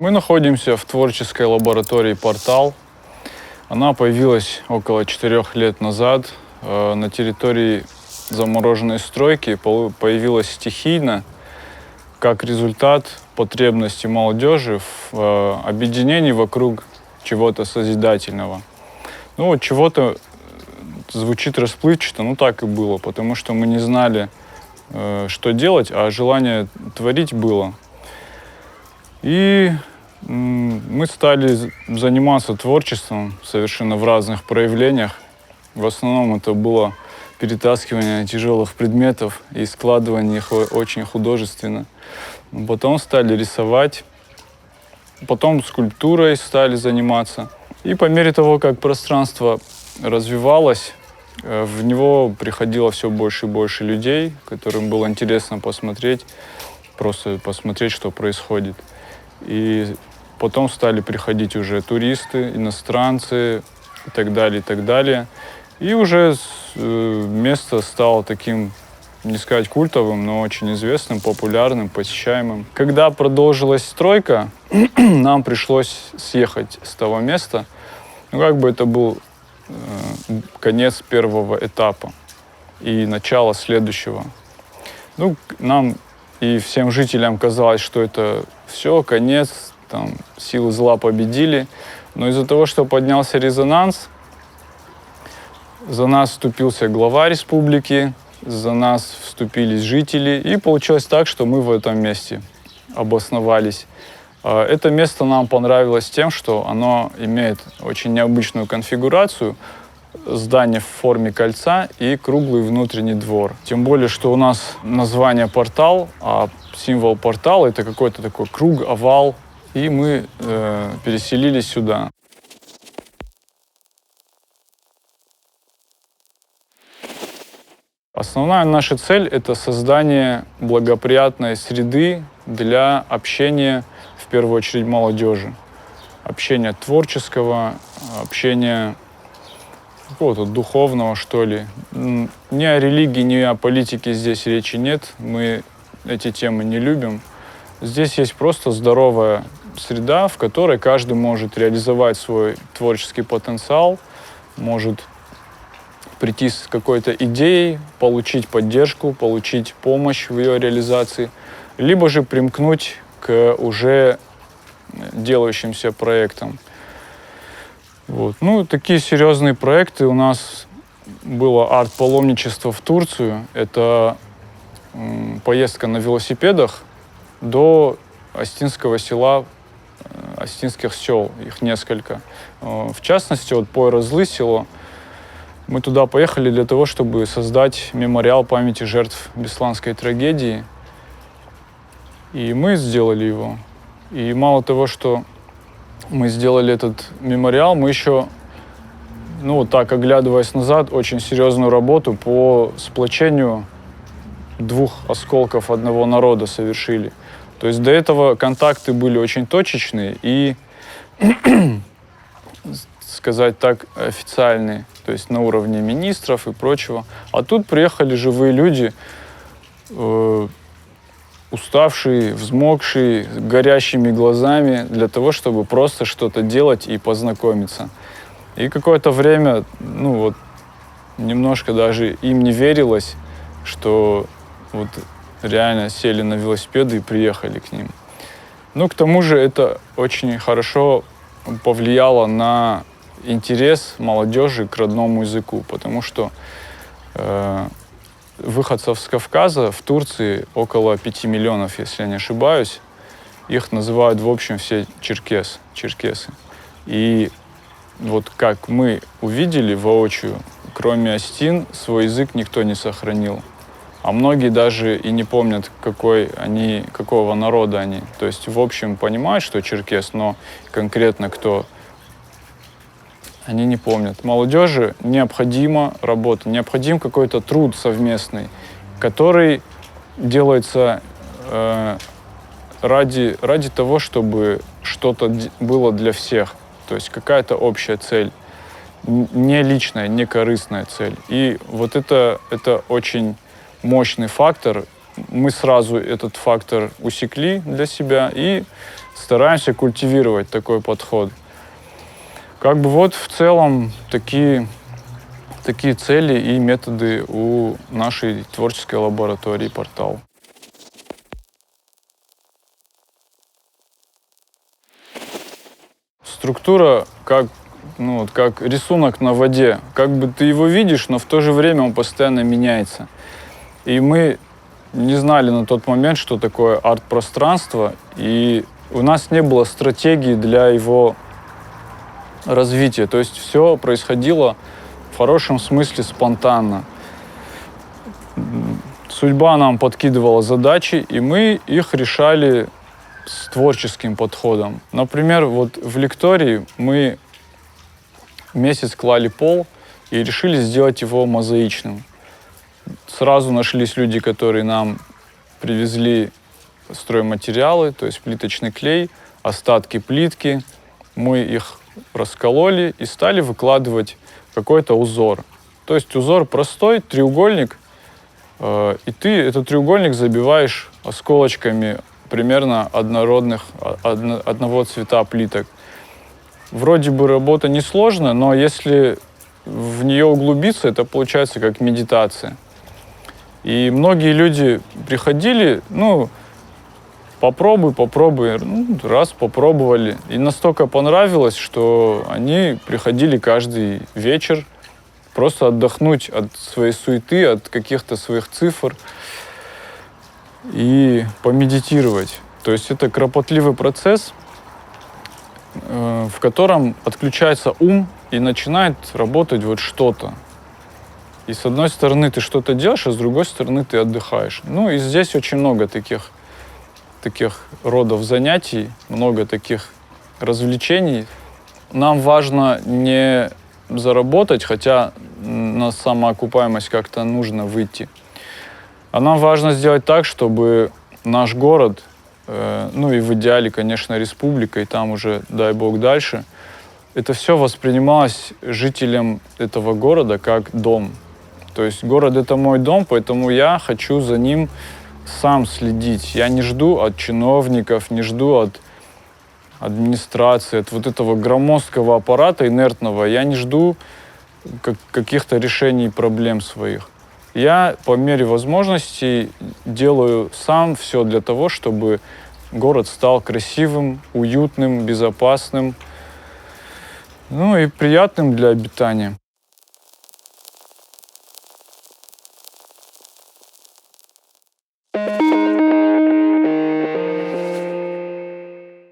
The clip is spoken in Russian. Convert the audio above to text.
Мы находимся в творческой лаборатории «Портал». Она появилась около 4 лет назад. На территории замороженной стройки появилась стихийно, как результат потребности молодежи в объединении вокруг чего-то созидательного. Ну вот чего-то звучит расплывчато, ну так и было, потому что мы не знали, что делать, а желание творить было. И мы стали заниматься творчеством совершенно в разных проявлениях. В основном это было перетаскивание тяжелых предметов и складывание их очень художественно. Потом стали рисовать, потом скульптурой стали заниматься. И по мере того, как пространство развивалось, в него приходило все больше и больше людей, которым было интересно посмотреть, просто посмотреть, что происходит. И потом стали приходить уже туристы, иностранцы и так далее, и так далее. И уже место стало таким, не сказать культовым, но очень известным, популярным, посещаемым. Когда продолжилась стройка, нам пришлось съехать с того места. Ну, как бы это был конец первого этапа и начало следующего. Ну, нам и всем жителям казалось, что это все, конец, там, силы зла победили. Но из-за того, что поднялся резонанс, за нас вступился глава республики, за нас вступились жители, и получилось так, что мы в этом месте обосновались. Это место нам понравилось тем, что оно имеет очень необычную конфигурацию, здание в форме кольца и круглый внутренний двор. Тем более, что у нас название «Портал», а символ портала — это какой-то такой круг, овал, и мы переселились сюда. Основная наша цель — это создание благоприятной среды для общения, в первую очередь, молодежи. Общения творческого, общения какого-то духовного, что ли. Ни о религии, ни о политике здесь речи нет. Мы эти темы не любим. Здесь есть просто здоровая среда, в которой каждый может реализовать свой творческий потенциал, может прийти с какой-то идеей, получить поддержку, получить помощь в ее реализации, либо же примкнуть к уже делающимся проектам. Вот. Ну, такие серьезные проекты у нас было арт-паломничество в Турцию. Это поездка на велосипедах до Остинского села, Остинских сел, их несколько. В частности, вот Пойрозлы село. Мы туда поехали для того, чтобы создать мемориал памяти жертв Бесланской трагедии. И мы сделали его. И мало того, что мы сделали этот мемориал, мы еще, ну вот так, оглядываясь назад, очень серьезную работу по сплочению двух осколков одного народа совершили. То есть до этого контакты были очень точечные и, сказать так, официальные, то есть на уровне министров и прочего. А тут приехали живые люди, уставшие, взмокшие, с горящими глазами, для того, чтобы просто что-то делать и познакомиться. И какое-то время, ну вот, немножко даже им не верилось, что вот реально сели на велосипеды и приехали к ним. Ну, к тому же это очень хорошо повлияло на интерес молодежи к родному языку, потому что выходцев с Кавказа в Турции около 5 миллионов, если я не ошибаюсь. Их называют, в общем, все черкесы. И вот как мы увидели воочию, кроме Остин, свой язык никто не сохранил. А многие даже и не помнят, какого народа они. То есть, в общем, понимают, что черкес, но конкретно кто, они не помнят. Молодежи необходима работа, необходим какой-то труд совместный, который делается ради того, чтобы что-то было для всех. То есть какая-то общая цель, не личная, не корыстная цель. И вот это очень мощный фактор, мы сразу этот фактор усекли для себя и стараемся культивировать такой подход. Как бы вот в целом такие цели и методы у нашей творческой лаборатории «Портал». Структура как рисунок на воде. Как бы ты его видишь, но в то же время он постоянно меняется. И мы не знали на тот момент, что такое арт-пространство, и у нас не было стратегии для его развития. То есть все происходило в хорошем смысле спонтанно. Судьба нам подкидывала задачи, и мы их решали с творческим подходом. Например, вот в лектории мы месяц клали пол и решили сделать его мозаичным. Сразу нашлись люди, которые нам привезли стройматериалы, то есть плиточный клей, остатки плитки. Мы их раскололи и стали выкладывать какой-то узор. То есть узор простой, треугольник, и ты этот треугольник забиваешь осколочками примерно одного цвета плиток. Вроде бы работа несложная, но если в нее углубиться, это получается как медитация. И многие люди приходили, попробуй, раз попробовали. И настолько понравилось, что они приходили каждый вечер просто отдохнуть от своей суеты, от каких-то своих цифр и помедитировать. То есть это кропотливый процесс, в котором отключается ум и начинает работать вот что-то. И с одной стороны ты что-то делаешь, а с другой стороны ты отдыхаешь. И здесь очень много таких родов занятий, много таких развлечений. Нам важно не заработать, хотя на самоокупаемость как-то нужно выйти. А нам важно сделать так, чтобы наш город, и в идеале, конечно, республика, и там уже, дай бог, дальше, это все воспринималось жителям этого города как дом. То есть город — это мой дом, поэтому я хочу за ним сам следить. Я не жду от чиновников, не жду от администрации, от вот этого громоздкого аппарата инертного. Я не жду каких-то решений проблем своих. Я по мере возможностей делаю сам все для того, чтобы город стал красивым, уютным, безопасным, и приятным для обитания.